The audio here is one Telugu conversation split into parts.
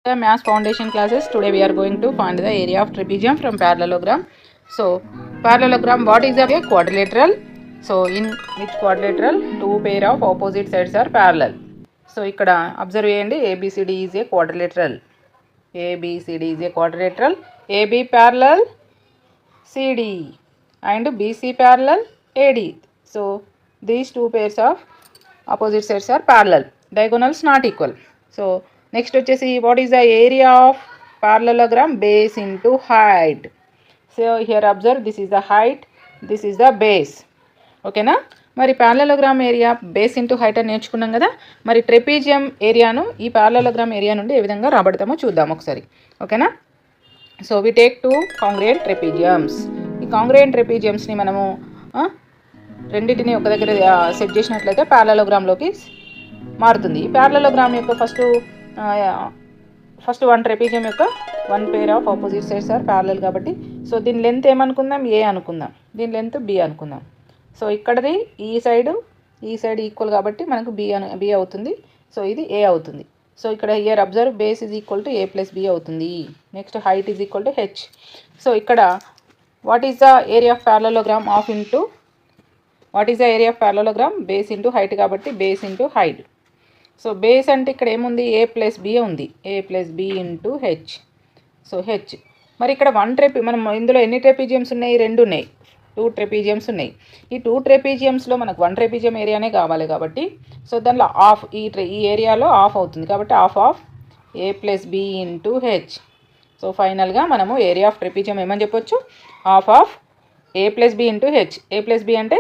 The mass foundation classes. Today we are going to find the area of trapezium from parallelogram. So parallelogram, what is a quadrilateral? So in which quadrilateral two pair of opposite sides are parallel. So ikkada observe cheyandi, ABCD is a quadrilateral. ABCD is a quadrilateral. AB parallel CD and BC parallel AD. So these two pairs of opposite sides are parallel. Diagonals not equal. So next వచ్చేసి what is the area of parallelogram? Base into height. So here observe, this is the height, this is the base. ఓకేనా? మరి పారలెలోగ్రామ్ ఏరియా బేస్ ఇంటూ హైట్ అని నేర్చుకున్నాం కదా. మరి ట్రెపీజియం ఏరియాను ఈ పారలెలోగ్రామ్ ఏరియా నుండి ఏ విధంగా రాబడతామో చూద్దాం ఒకసారి. ఓకేనా? So we take two congruent trapeziums. ఈ కాంగ్రుయెంట్ ట్రెపీజియమ్స్ని మనము రెండింటిని ఒక దగ్గర సెట్ చేసినట్లయితే పారలెలోగ్రామ్లోకి మారుతుంది. ఈ పారలెలోగ్రామ్ యొక్క ఫస్ట్ వన్ ట్రెపీజియం యొక్క one pair of opposite sides are parallel కాబట్టి, సో దీని లెంత్ ఏమనుకుందాం? ఏ అనుకుందాం. దీని లెంత్ బి అనుకుందాం. సో ఇక్కడది ఈ సైడ్ ఈక్వల్ కాబట్టి మనకు బి అవుతుంది. సో ఇది ఏ అవుతుంది. సో ఇక్కడ here observe, base is equal to A plus B అవుతుంది. Next height is equal to H. So ఇక్కడ what is the area of parallelogram base into height కాబట్టి base into height. So base అంటే ఇక్కడ ఏముంది? ఏ ప్లస్ బి ఉంది. A plus B into H. So H. మరి ఇక్కడ మనం ఇందులో ఎన్ని ట్రెపీజియమ్స్ ఉన్నాయి? రెండు ఉన్నాయి. 2 ట్రెపీజియమ్స్ ఉన్నాయి. ఈ 2 ట్రెపీజియమ్స్లో మనకు 1 ట్రెపీజియం ఏరియానే కావాలి కాబట్టి, సో దానిలో హాఫ్ ఈ ఏరియాలో హాఫ్ అవుతుంది కాబట్టి half of A plus B into H. So ఫైనల్గా మనము ఏరియా ఆఫ్ ట్రెపీజియం ఏమని చెప్పొచ్చు? Half of A plus B into H. A plus B అంటే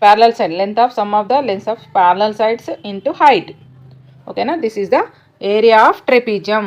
parallel side, length of sum of the lengths of parallel sides into height. Okay na? This is the area of trapezium.